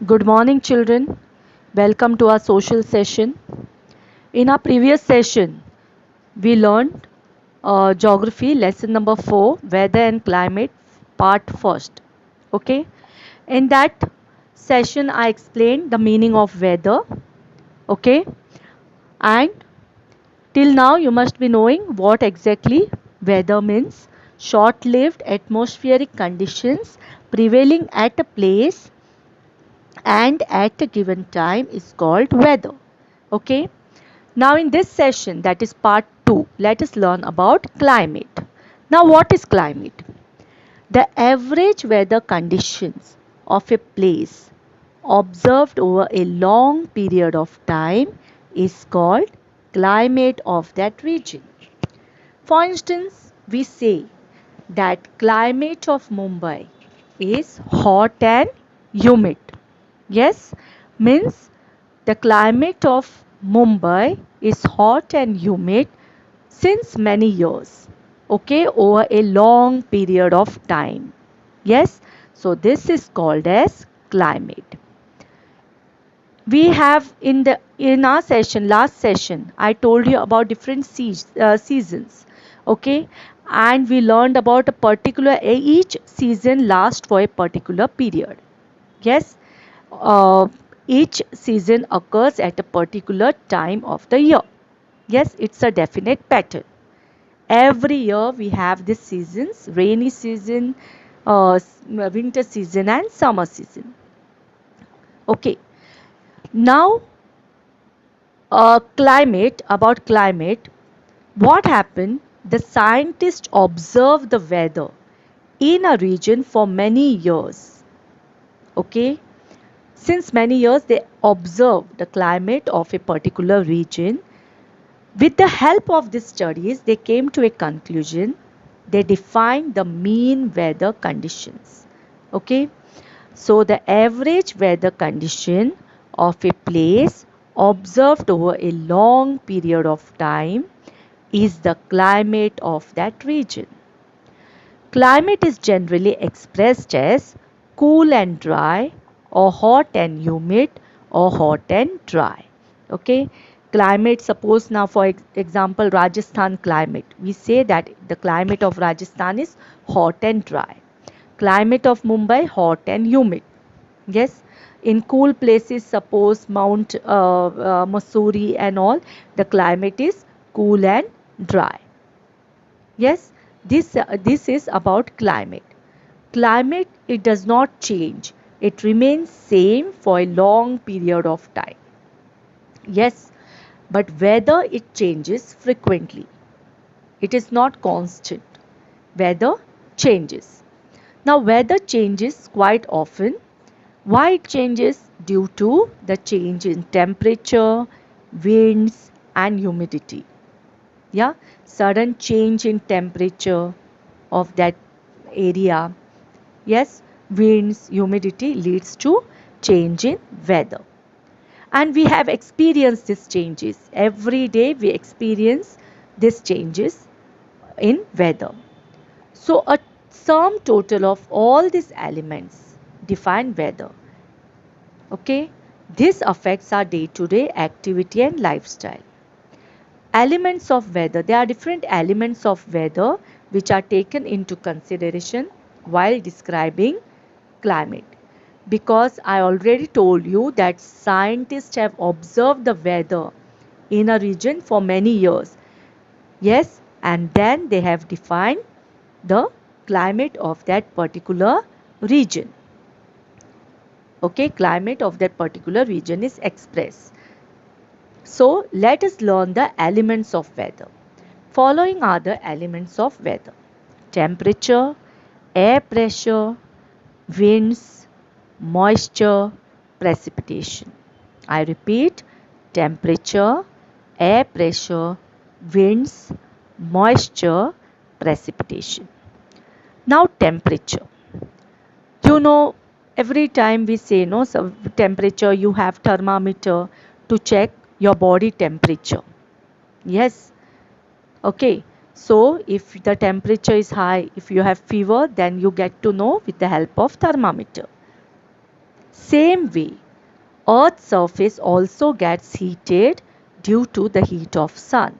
Good morning, children. Welcome to our social session. In our previous session, we learned geography lesson number 4, weather and climate, part first. Okay. In that session, I explained the meaning of weather. Okay. And till now, you must be knowing what exactly weather means. Short-lived atmospheric conditions prevailing at a place and at a given time is called weather. Okay. Now in this session, that is part 2, let us learn about climate. Now what is climate? The average weather conditions of a place observed over a long period of time is called climate of that region. For instance, we say that climate of Mumbai is hot and humid. Yes, means the climate of Mumbai is hot and humid since many years. Okay, over a long period of time. Yes, so this is called as climate. We have in our session, last session, I told you about different seasons. Okay, and we learned about a particular each season lasts for a particular period. Yes, uh, each season occurs at a particular time of the year. Yes, it's a definite pattern. Every year we have these seasons: rainy season, winter season, and summer season. Okay, now about climate, what happened? The scientists observe the weather in a region for many years. Okay, since many years, they observe the climate of a particular region. With the help of these studies, they came to a conclusion. They defined the mean weather conditions. Okay, so the average weather condition of a place observed over a long period of time is the climate of that region. Climate is generally expressed as cool and dry, or hot and humid, or hot and dry. Okay. Climate, suppose now for example Rajasthan climate. We say that the climate of Rajasthan is hot and dry. Climate of Mumbai hot and humid. Yes. In cool places, suppose Mount Mussoorie and all, the climate is cool and dry. Yes, this is about climate. Climate, it does not change. It remains same for a long period of time. Yes, but weather, it changes frequently. It is not constant. Weather changes. Now weather changes quite often. Why it changes? Due to the change in temperature, winds and humidity. Yeah, sudden change in temperature of that area. Yes, winds, humidity leads to change in weather. And we have experienced these changes. Every day we experience these changes in weather. So a sum total of all these elements define weather. Okay, this affects our day-to-day activity and lifestyle. Elements of weather. There are different elements of weather which are taken into consideration while describing climate. Because I already told you that scientists have observed the weather in a region for many years. Yes, and then they have defined the climate of that particular region. Okay, climate of that particular region is expressed. So let us learn the elements of weather. Following are the elements of weather: temperature, air pressure, winds, moisture, precipitation. I repeat: temperature, air pressure, winds, moisture, precipitation. Now temperature. You know, every time we say no, so temperature, you have thermometer to check your body temperature. Yes. Okay. So if the temperature is high, if you have fever, then you get to know with the help of thermometer. Same way, Earth's surface also gets heated due to the heat of sun.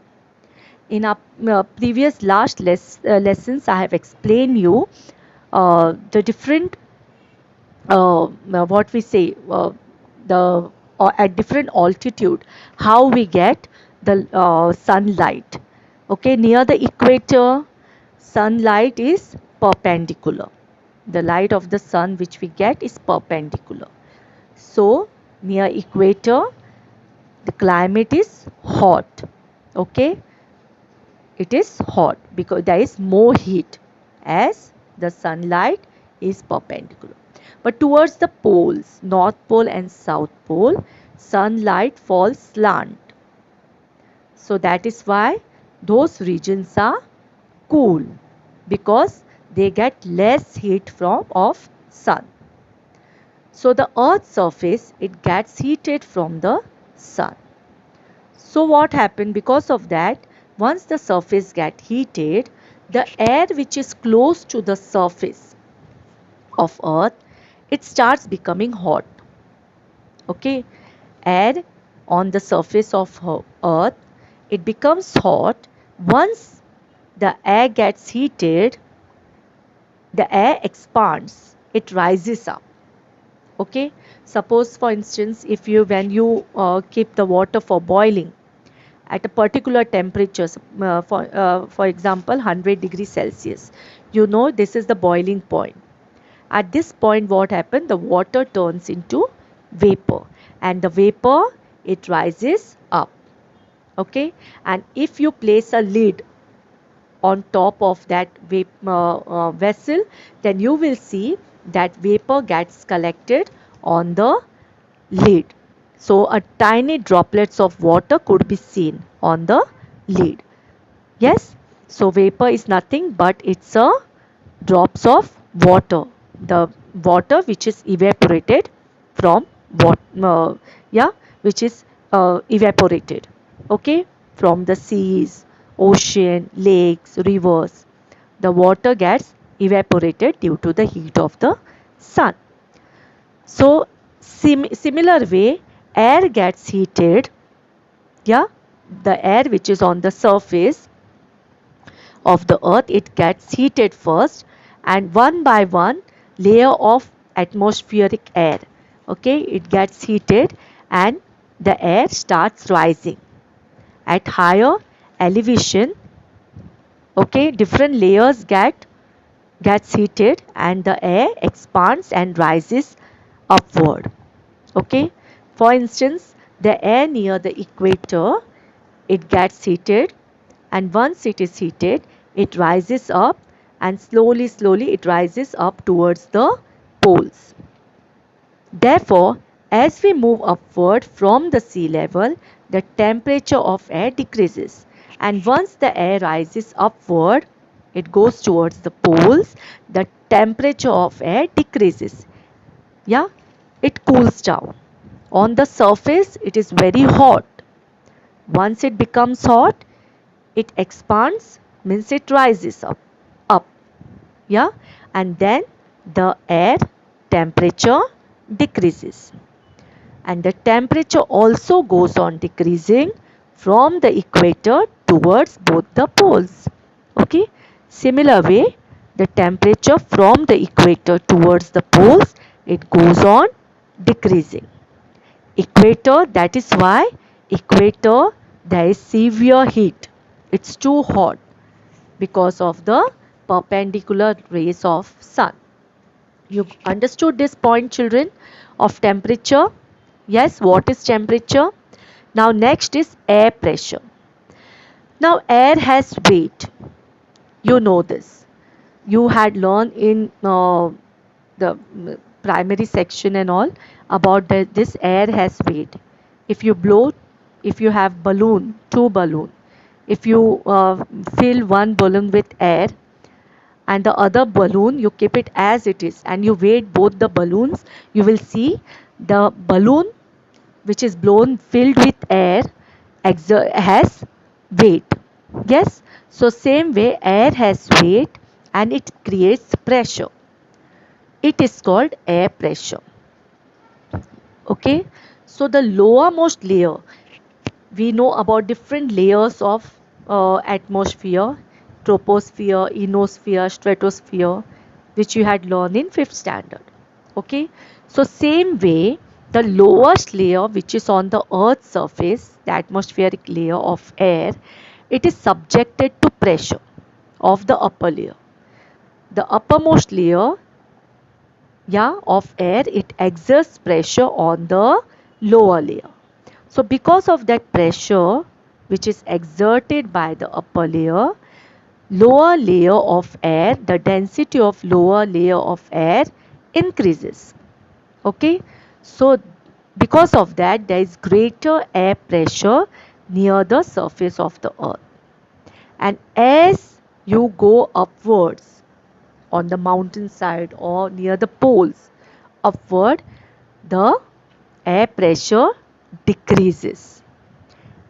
In our previous lessons, I have explained you the different what we say the at different altitude how we get the sunlight. Okay, near the equator, sunlight is perpendicular. The light of the sun which we get is perpendicular. So near equator, the climate is hot. Okay, it is hot because there is more heat as the sunlight is perpendicular. But towards the poles, North Pole and South Pole, sunlight falls slant. So that is why those regions are cool, because they get less heat from of sun. So the earth's surface, it gets heated from the sun. So what happened because of that? Once the surface get heated, the air which is close to the surface of earth, it starts becoming hot. Okay, air on the surface of earth, it becomes hot. Once the air gets heated, the air expands, it rises up. Okay, suppose for instance, if you when you keep the water for boiling at a particular temperature, for example 100 degrees Celsius, you know this is the boiling point. At this point what happens, the water turns into vapor, and the vapor, it rises up. Okay, and if you place a lid on top of that vessel, then you will see that vapor gets collected on the lid. So a tiny droplets of water could be seen on the lid. Yes, so vapor is nothing but it's a drops of water, the water which is evaporated from what yeah, which is evaporated, okay, from the seas, ocean, lakes, rivers. The water gets evaporated due to the heat of the sun. So similar way, air gets heated. Yeah, the air which is on the surface of the earth, it gets heated first, and one by one layer of atmospheric air, okay, it gets heated, and the air starts rising at higher elevation. Okay, different layers gets heated, and the air expands and rises upward. Okay, for instance, the air near the equator, it gets heated, and once it is heated, it rises up, and slowly it rises up towards the poles. Therefore, as we move upward from the sea level, the temperature of air decreases, and once the air rises upward, it goes towards the poles, the temperature of air decreases. Yeah, it cools down. On the surface, it is very hot. Once it becomes hot, it expands, means it rises up. Yeah, and then the air temperature decreases, and the temperature also goes on decreasing from the equator towards both the poles. Okay, similar way, the temperature from the equator towards the poles, it goes on decreasing. Equator, that is why equator, there is severe heat, it's too hot because of the perpendicular rays of sun. You understood this point, children, of temperature? Yes, what is temperature? Now next is air pressure. Now air has weight. You know this. You had learned in the primary section and all about this air has weight. If you blow, if you have balloon, two balloon, if you fill one balloon with air, and the other balloon you keep it as it is, and you weight both the balloons, you will see the balloon which is blown filled with air has weight. Yes, so same way air has weight and it creates pressure. It is called air pressure. Okay, so the lowermost layer, we know about different layers of atmosphere: troposphere, ionosphere, stratosphere, which you had learned in 5th standard. Okay, so same way, the lowest layer, which is on the earth's surface, the atmospheric layer of air, it is subjected to pressure of the upper layer. The uppermost layer, yeah, of air, it exerts pressure on the lower layer. So because of that pressure which is exerted by the upper layer, lower layer of air, the density of lower layer of air increases. Okay, so because of that, there is greater air pressure near the surface of the earth. And as you go upwards on the mountain side or near the poles, upward, the air pressure decreases.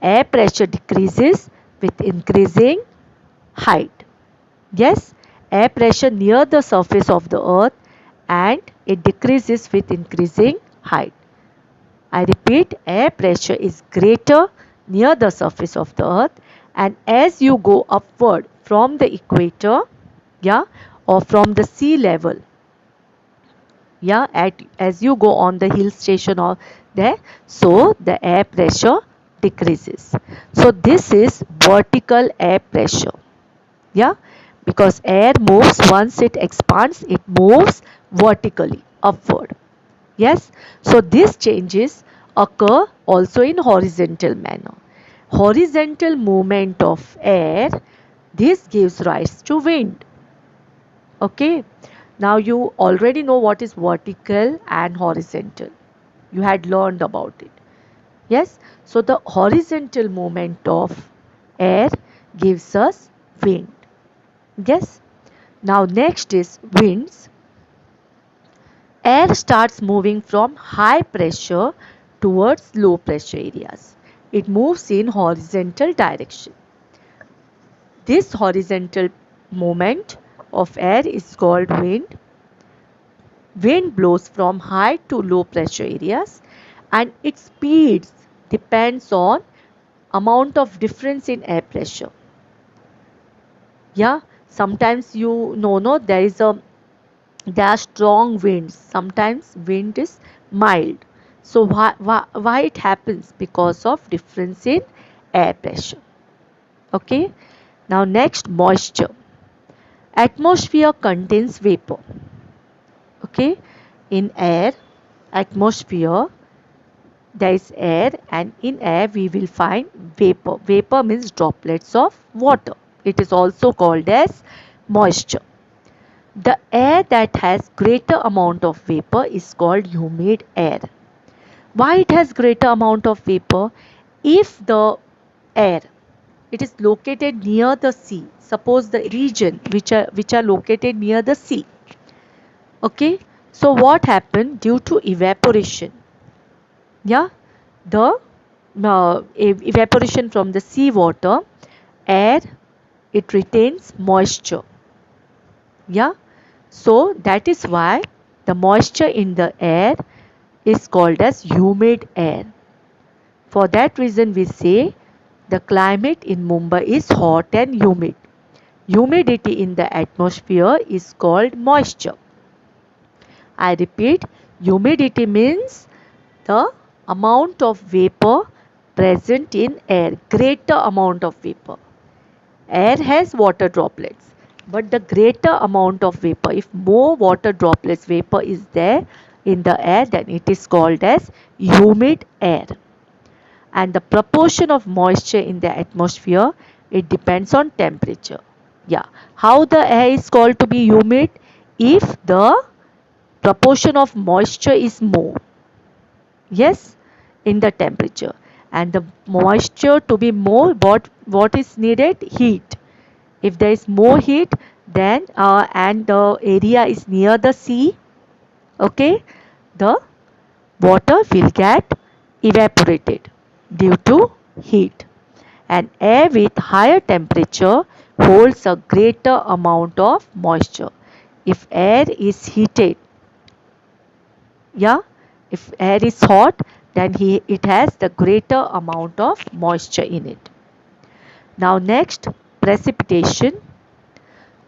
Air pressure decreases with increasing height. Yes, air pressure near the surface of the earth, and it decreases with increasing height. I repeat, air pressure is greater near the surface of the earth, and as you go upward from the equator, yeah, or from the sea level, yeah, as you go on the hill station or there, so the air pressure decreases. So this is vertical air pressure. Yeah, because air moves, once it expands, it moves vertically upward. Yes, so these changes occur also in horizontal manner. Horizontal movement of air, this gives rise to wind. Okay, now you already know what is vertical and horizontal. You had learned about it. Yes, so the horizontal movement of air gives us wind. Yes, now next is winds. Air starts moving from high pressure towards low pressure areas. It moves in horizontal direction. This horizontal movement of air is called wind. Wind blows from high to low pressure areas, and its speeds depends on amount of difference in air pressure. Yeah, sometimes you know, no, there are strong winds, sometimes wind is mild. So why it happens? Because of difference in air pressure. Okay, now next, moisture. Atmosphere contains vapor. Okay, in air, atmosphere, there is air, and in air we will find vapor. Vapor means droplets of water. It is also called as moisture. The air that has greater amount of vapor is called humid air. Why it has greater amount of vapor? If the air, it is located near the sea, suppose the region which are located near the sea. Okay, so what happened due to evaporation? Yeah, the evaporation from the sea water, air, it retains moisture. Yeah, so that is why the moisture in the air is called as humid air. For that reason we say the climate in Mumbai is hot and humid. Humidity in the atmosphere is called moisture. I repeat, humidity means the amount of vapor present in air, greater amount of vapor. Air has water droplets, but the greater amount of vapor, if more water droplets vapor is there in the air, then it is called as humid air. And the proportion of moisture in the atmosphere, it depends on temperature. Yeah, how the air is called to be humid? If the proportion of moisture is more, yes, in the temperature, and the moisture to be more, what is needed? Heat. If there is more heat, then and the area is near the sea, okay, the water will get evaporated due to heat. And air with higher temperature holds a greater amount of moisture. If air is heated, yeah, If air is hot, then it has the greater amount of moisture in it. Now next, precipitation.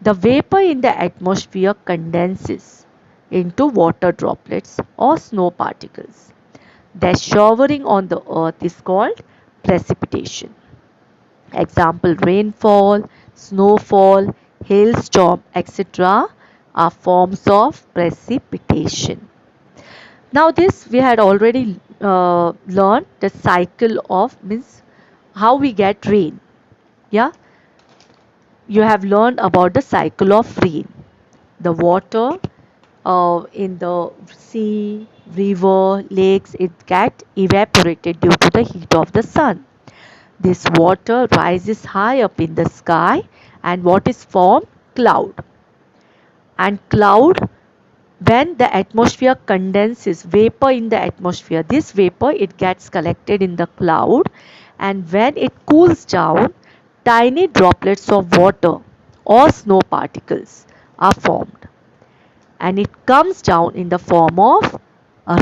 The vapor in the atmosphere condenses into water droplets or snow particles. Their showering on the earth is called precipitation. Example, rainfall, snowfall, hailstorm, etc. are forms of precipitation. Now this we had already learned the cycle of, means how we get rain. Yeah, you have learned about the cycle of rain. The water in the sea, river, lakes, it get evaporated due to the heat of the sun. This water rises high up in the sky, and what is formed? Cloud. And cloud, when the atmosphere condenses vapor in the atmosphere, this vapor it gets collected in the cloud, and when it cools down, tiny droplets of water or snow particles are formed, and it comes down in the form of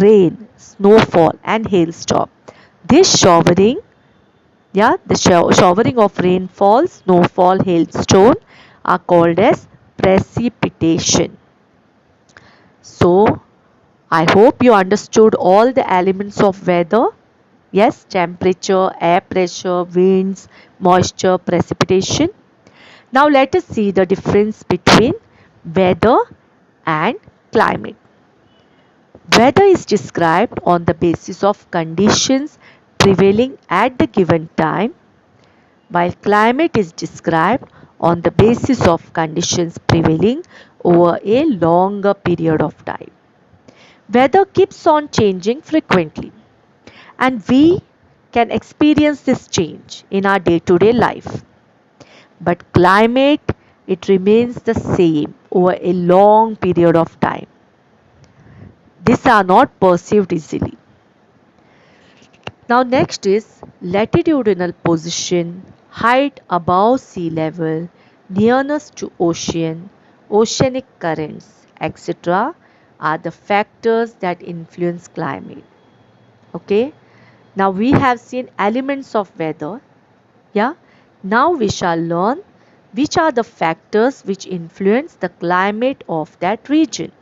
rain, snowfall and hailstorm. This showering, the showering of rainfall, snowfall, hailstone are called as precipitation. So, I hope you understood all the elements of weather. Yes, temperature, air pressure, winds, moisture, precipitation. Now let us see the difference between weather and climate. Weather is described on the basis of conditions prevailing at the given time, while climate is described on the basis of conditions prevailing over a longer period of time. Weather keeps on changing frequently, and we can experience this change in our day-to-day life. But climate, it remains the same over a long period of time. These are not perceived easily. Now next is latitudinal position, height above sea level, nearness to ocean, oceanic currents, etc. are the factors that influence climate. Okay. Now we have seen elements of weather. Yeah. Now we shall learn which are the factors which influence the climate of that region.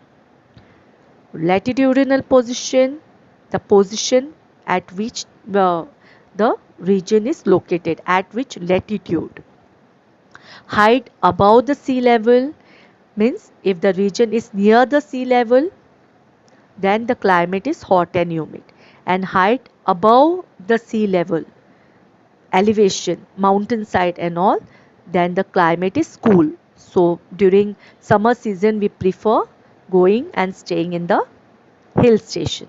Latitudinal position, the position at which the region is located, at which latitude. Height above the sea level means if the region is near the sea level, then the climate is hot and humid. And height above the sea level, elevation, mountainside and all, then the climate is cool. So during summer season we prefer going and staying in the hill station.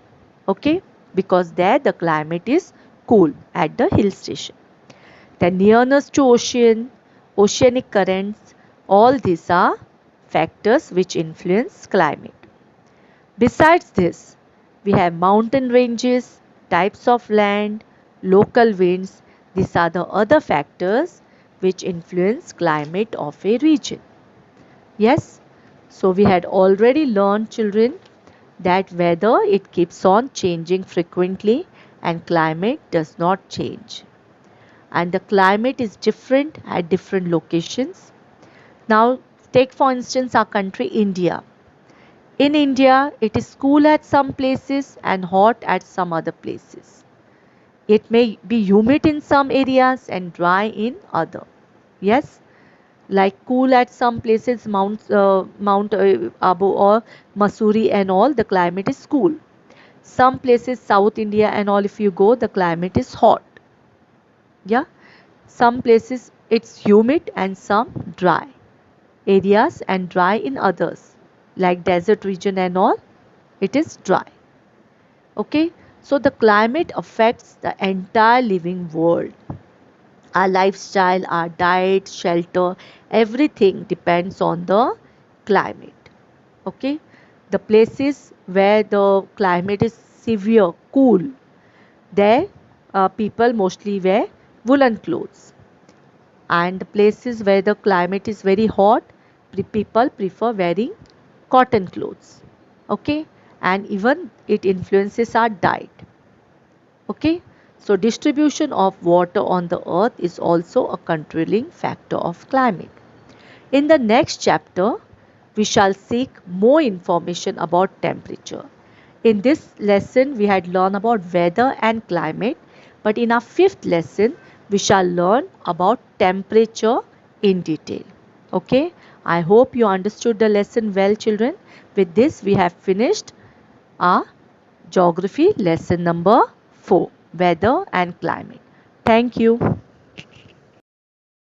Okay, because there the climate is cool at the hill station. The nearness to ocean, oceanic currents, all these are factors which influence climate. Besides this, we have mountain ranges, types of land, local winds. These are the other factors which influence climate of a region. Yes, so we had already learned, children, that weather it keeps on changing frequently and climate does not change. And the climate is different at different locations. Now take for instance our country India. In India, it is cool at some places and hot at some other places. It may be humid in some areas and dry in other. Yes, like cool at some places, Mount Abu or Masuri and all, the climate is cool. Some places, South India and all, if you go, the climate is hot. Yeah, some places it's humid and some dry areas and dry in others, like desert region and all, it is dry. Okay, so the climate affects the entire living world. Our lifestyle, our diet, shelter, everything depends on the climate. Okay, the places where the climate is severe, cool, there people mostly wear woolen clothes. And the places where the climate is very hot, people prefer wearing cotton clothes. Okay, and even it influences our diet. Okay, so distribution of water on the earth is also a controlling factor of climate. In the next chapter, we shall seek more information about temperature. In this lesson, we had learned about weather and climate, but in our fifth lesson, we shall learn about temperature in detail. Okay, I hope you understood the lesson well, children. With this, we have finished our geography lesson number 4, weather and climate. Thank you.